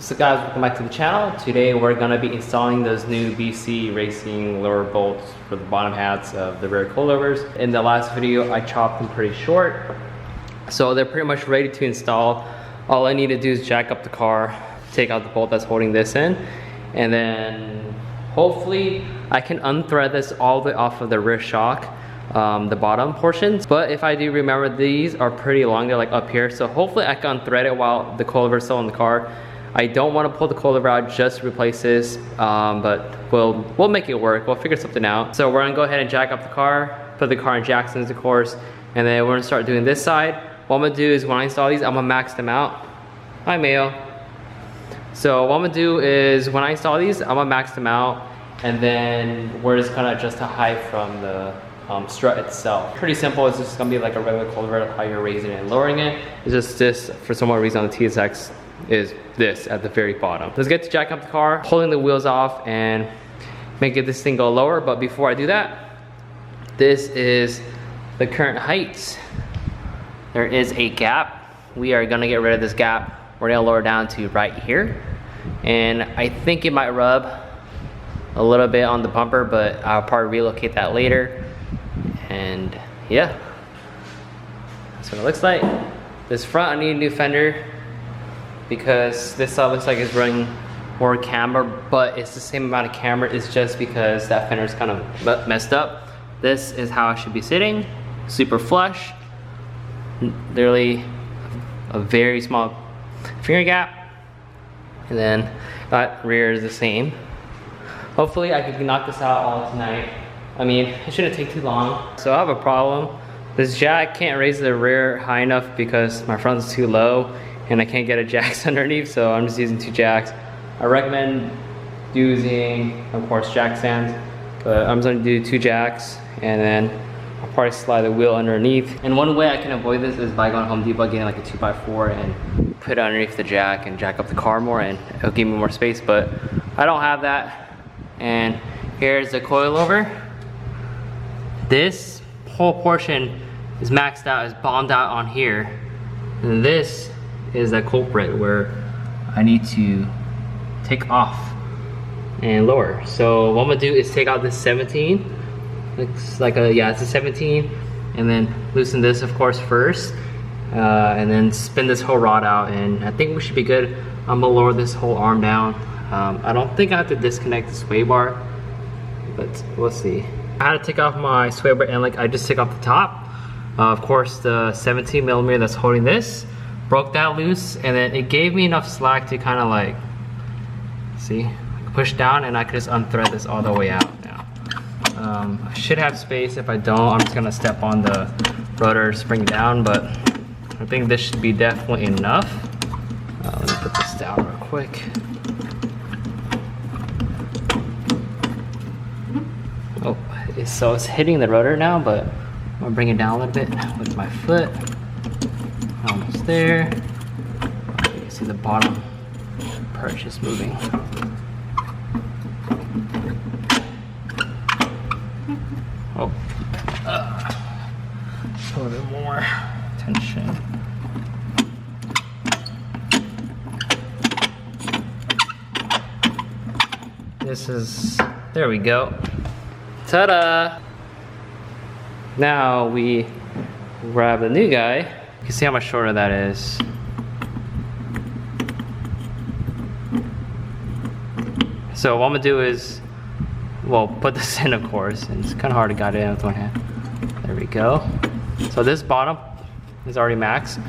So guys, welcome back to the channel. Today we're going to be installing those new BC Racing lower bolts for the bottom hats of the rear coilovers. In the last video I chopped them pretty short, so they're pretty much ready to install. All I need to do is jack up the car, take out the bolt that's holding this in, and then hopefully I can unthread this all the way off of the rear shock, the bottom portions. But if I do remember, these are pretty long, they're like up here, so hopefully I can unthread it while the coilover is still in the car. I don't want to pull the coilover out just to replace this, but we'll make it work. We'll figure something out. So we're gonna go ahead and jack up the car, put the car in Jackson's of course, and then we're gonna start doing this side. What I'm gonna do is when I install these, I'm gonna max them out. Hi Mayo. So what I'm gonna do is when I install these, I'm gonna max them out, and then we're just gonna adjust the height from the strut itself. Pretty simple. It's just gonna be like a regular coilover, how you're raising it and lowering it. It's just this, for some odd reason on the TSX, is this at the very bottom. Let's get to jack up the car, pulling the wheels off and making this thing go lower. But before I do that, this is the current height. There is a gap. We are gonna get rid of this gap. We're gonna lower down to right here. And I think it might rub a little bit on the bumper, but I'll probably relocate that later. And yeah, that's what it looks like. This front, I need a new fender, because this side looks like it's running more camber, but it's the same amount of camber. It's just because that fender is kind of messed up. This is how it should be sitting, super flush, literally a very small finger gap, and then that rear is the same. Hopefully I can knock this out all tonight. I mean, it shouldn't take too long. So I have a problem. This jack can't raise the rear high enough because my front is too low, and I can't get a jacks underneath, so I'm just using 2 jacks. I recommend using, of course, jack stands, but I'm just gonna do 2 jacks, and then I'll probably slide the wheel underneath. And one way I can avoid this is by going to Home Depot, getting like a 2x4 and put it underneath the jack and jack up the car more, and it'll give me more space, but I don't have that. And here's the coilover. This whole portion is maxed out, is bombed out on here. And this is that culprit where I need to take off and lower. So what I'm gonna do is take out this 17. Looks like a, yeah, it's a 17. And then loosen this, of course, first. And then spin this whole rod out, and I think we should be good. I'm gonna lower this whole arm down. I don't think I have to disconnect the sway bar, but we'll see. I had to take off my sway bar, and like I just took off the top. Of course, the 17 millimeter that's holding this, broke that loose, and then it gave me enough slack to kind of like, see, push down, and I could just unthread this all the way out now. I should have space. If I don't, I'm just gonna step on the rotor spring down, but I think this should be definitely enough. Let me put this down real quick. Oh, so it's hitting the rotor now, but I'm gonna bring it down a little bit with my foot. Almost there. You can see the bottom perch is moving. Oh, a little bit more tension. This is, there we go. Ta-da! Now we grab the new guy. You can see how much shorter that is. So what I'm gonna do is, well, put this in, of course, and it's kind of hard to get it in with one hand. There we go. So this bottom is already maxed.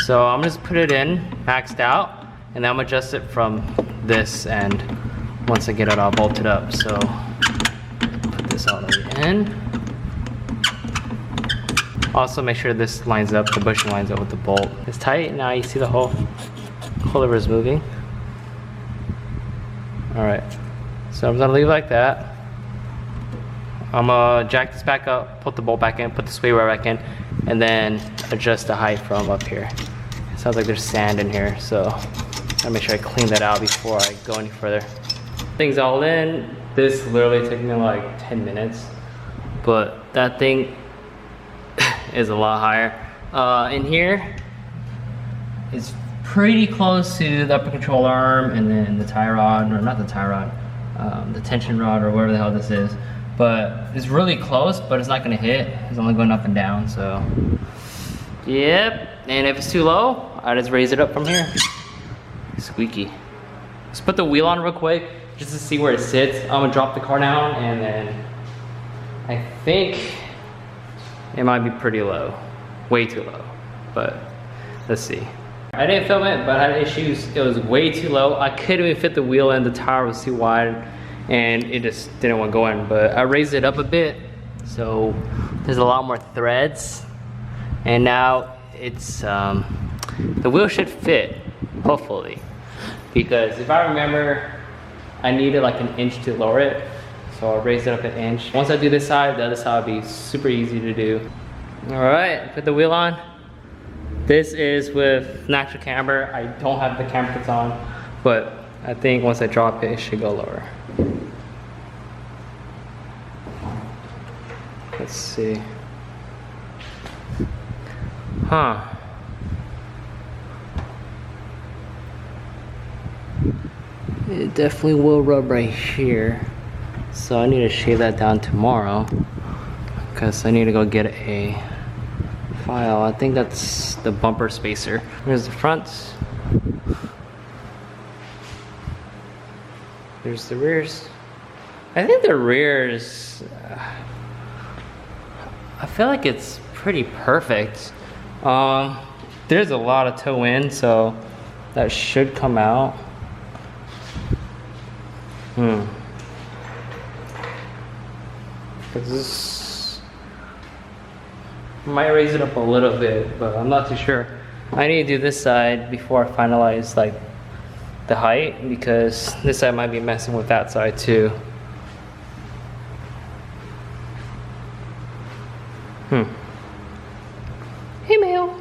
So I'm gonna just put it in, maxed out, and then I'm gonna adjust it from this end once I get it all bolted up. So put this all the way in. Also make sure this lines up, the bushing lines up with the bolt. It's tight. Now you see the whole coilover is moving. Alright, so I'm gonna leave it like that. I'm gonna jack this back up, put the bolt back in, put the sway bar back in, and then adjust the height from up here. It sounds like there's sand in here, so I'll make sure I clean that out before I go any further. Things all in. This literally took me like 10 minutes, but that thing is a lot higher. In here, it's pretty close to the upper control arm and then the tie rod, or not the tie rod, the tension rod or whatever the hell this is. But it's really close, but it's not gonna hit. It's only going up and down, so. Yep, and if it's too low, I just raise it up from here. Squeaky. Let's put the wheel on real quick, just to see where it sits. I'm gonna drop the car down, and then I think it might be pretty low. Way too low, but let's see. I didn't film it, but I had issues. It was way too low. I couldn't even fit the wheel in, the tire was too wide, and it just didn't want to go in. But I raised it up a bit, so there's a lot more threads. And now it's, the wheel should fit, hopefully. Because if I remember, I needed like 1 inch to lower it. So I raised it up 1 inch. Once I do this side, the other side will be super easy to do. All right, put the wheel on. This is with natural camber. I don't have the camber kits on, but I think once I drop it, it should go lower. Let's see. Huh. It definitely will rub right here. So I need to shave that down tomorrow, because I need to go get a file. I think that's the bumper spacer. Here's the front. There's the rears. I think the rears, I feel like it's pretty perfect. There's a lot of toe in, so that should come out. This might raise it up a little bit, but I'm not too sure. I need to do this side before I finalize like the height, because this side might be messing with that side too. Hey, Mail.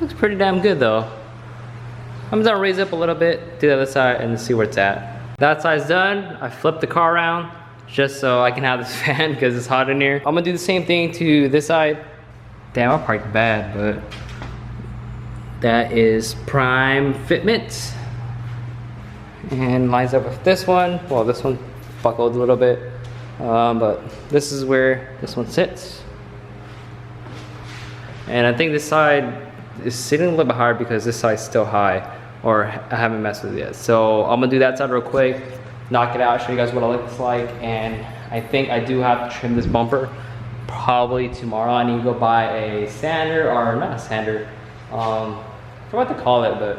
Looks pretty damn good though. I'm just gonna raise it up a little bit, do the other side, and see where it's at. That side's done. I flipped the car around just so I can have this fan because it's hot in here. I'm gonna do the same thing to this side. Damn, I parked bad, but that is prime fitment. And lines up with this one. Well, this one buckled a little bit, but this is where this one sits. And I think this side is sitting a little bit higher because this side's still high, or I haven't messed with it yet. So I'm gonna do that side real quick, knock it out, show you guys what it looks like. And I think I do have to trim this bumper probably tomorrow. I need to go buy a sander, or not a sander, I forgot to call it, but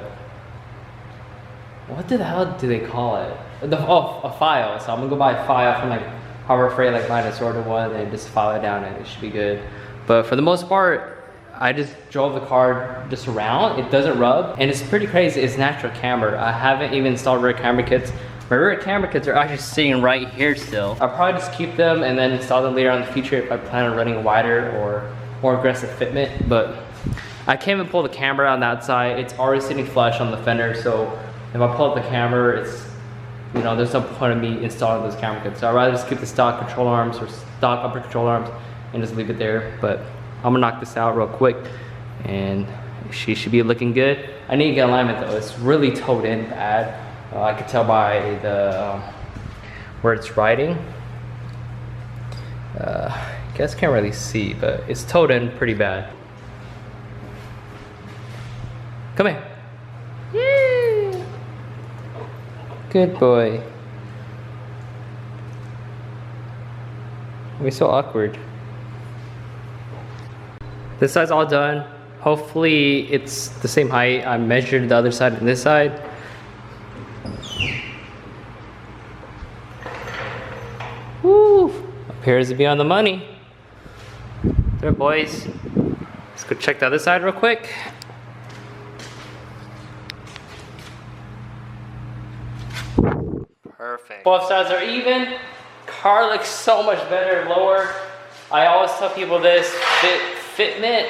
what the hell do they call it? A file. So I'm gonna go buy a file from like Harbor Freight, like mine assorted one, and just file it down and it should be good. But for the most part, I just drove the car just around. It doesn't rub, and it's pretty crazy. It's natural camber. I haven't even installed rear camber kits. My rear camber kits are actually sitting right here still. I'll probably just keep them and then install them later on in the future if I plan on running wider or more aggressive fitment. But I can't even pull the camber on that side. It's already sitting flush on the fender, so if I pull up the camber, it's, you know, there's no point of me installing those camber kits. So I'd rather just keep the stock control arms or stock upper control arms and just leave it there. But I'm gonna knock this out real quick, and she should be looking good. I need to get alignment though. It's really towed in bad. I could tell by the where it's riding. Guess can't really see, but it's towed in pretty bad. Come here. Yeah. Good boy. We're so awkward. This side's all done. Hopefully it's the same height. I measured the other side and this side. Woo! Appears to be on the money. There, boys. Let's go check the other side real quick. Perfect. Both sides are even. Car looks so much better lower. I always tell people this, fitment.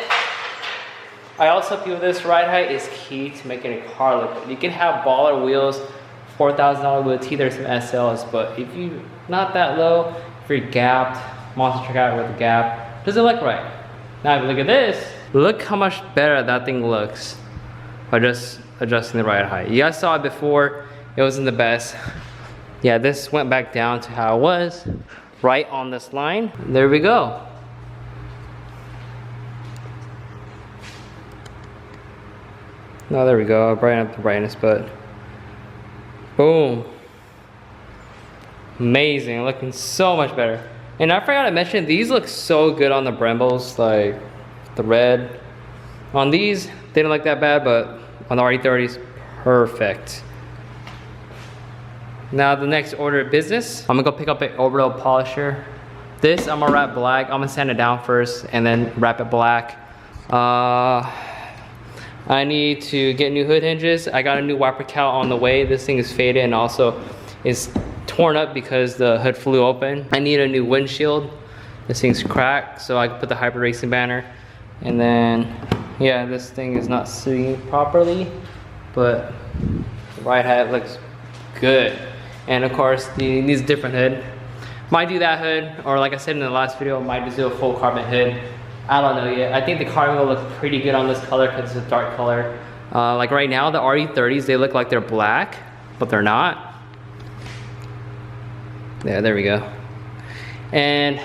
I also tell people this, ride height is key to making a car look good. You can have baller wheels, $4,000 wheel T, there's some SLs, but if you're not that low, if you're gapped, monster truck out with a gap, doesn't look right. Now if you look at this, look how much better that thing looks by just adjusting the ride height. You guys saw it before, it wasn't the best. Yeah, this went back down to how it was, right on this line. There we go. Oh, there we go. I'll brighten up the brightness, but boom. Amazing, looking so much better. And I forgot to mention, these look so good on the Brembos, like the red. On these, they didn't look that bad, but on the RE30s, perfect. Now the next order of business, I'm gonna go pick up an orbital polisher. This I'm gonna wrap black. I'm gonna sand it down first and then wrap it black. I need to get new hood hinges. I got a new wiper cowl on the way. This thing is faded and also is torn up because the hood flew open. I need a new windshield. This thing's cracked, so I can put the Hybrid Racing banner. And then, yeah, this thing is not sitting properly, but the ride height looks good. And of course, these different hood. Might do that hood, or like I said in the last video, might just do a full carbon hood. I don't know yet. I think the carbon will look pretty good on this color because it's a dark color. Like right now, the RE30s, they look like they're black, but they're not. Yeah, there we go. And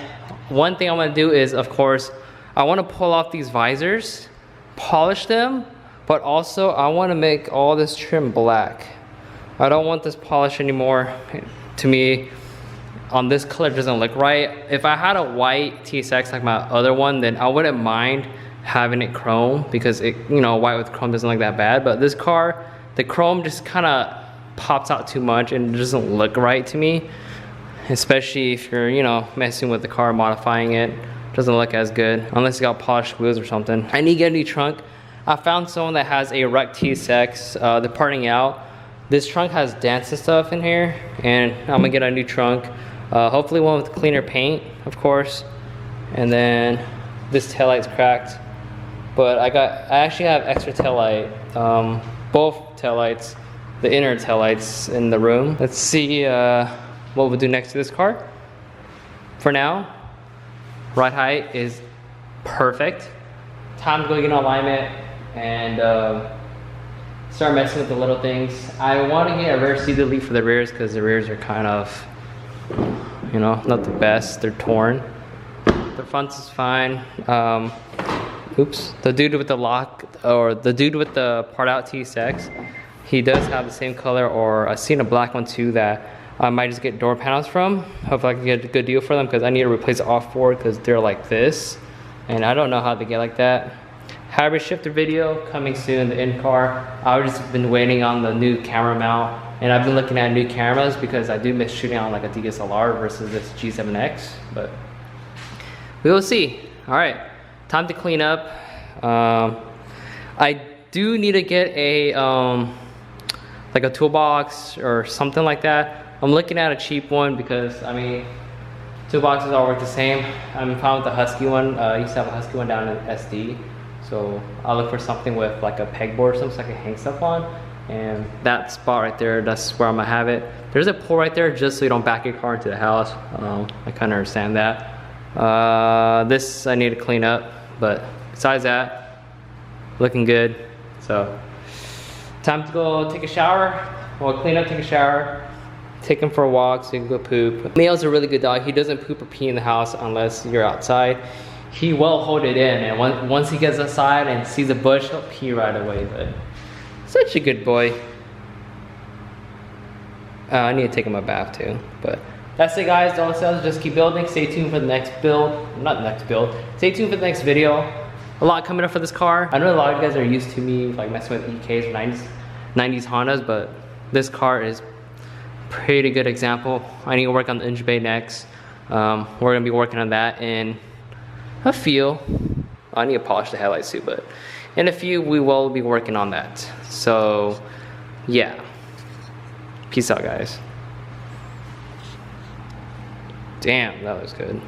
one thing I'm gonna do is, of course, I wanna pull off these visors, polish them, but also I wanna make all this trim black. I don't want this polish anymore. To me, on this color, it doesn't look right. If I had a white TSX like my other one, then I wouldn't mind having it chrome because it, you know, white with chrome doesn't look that bad. But this car, the chrome just kind of pops out too much and it doesn't look right to me. Especially if you're, you know, messing with the car, modifying it. Doesn't look as good unless you got polished wheels or something. I need to get a new trunk. I found someone that has a wrecked TSX. They're parting out. This trunk has dents and stuff in here, and I'm gonna get a new trunk. Hopefully one with cleaner paint, of course. And then this taillight's cracked, but I actually have extra taillight, both taillights, the inner taillights in the room. Let's see what we'll do next to this car. For now, ride height is perfect. Time to go get an alignment and start messing with the little things. I want to get a rear seat delete for the rears because the rears are kind of, you know, not the best. They're torn. The fronts is fine. Oops. The dude with the lock, or the dude with the part out T6, he does have the same color, or I've seen a black one too that I might just get door panels from. Hopefully I can get a good deal for them because I need to replace all four because they're like this. And I don't know how they get like that. Hybrid shifter video coming soon, the in-car. I've just been waiting on the new camera mount, and I've been looking at new cameras because I do miss shooting on like a DSLR versus this G7X, but we will see. All right, time to clean up. I do need to get a like a toolbox or something like that. I'm looking at a cheap one because, I mean, toolboxes all work the same. I'm fine with the Husky one. I used to have a Husky one down in SD. So I'll look for something with like a pegboard or something so I can hang stuff on. And that spot right there, that's where I'm gonna have it. There's a pull right there just so you don't back your car into the house. I kind of understand that. This I need to clean up, but besides that, looking good. So time to go take a shower. Well, clean up, take a shower, take him for a walk so he can go poop. Meo's a really good dog. He doesn't poop or pee in the house unless you're outside. He will hold it in, and once he gets outside and sees a bush, he'll pee right away, but such a good boy. I need to take him a bath too, but that's it guys. Don't sell, just keep building. Stay tuned for the next build. Not next build. Stay tuned for the next video. A lot coming up for this car. I know a lot of you guys are used to me like messing with EKs or 90s Hondas, but this car is pretty good example. I need to work on the engine bay next. We're gonna be working on that in a few. I need to polish the headlights too, but in a few we will be working on that. So yeah, peace out guys. Damn, that was good.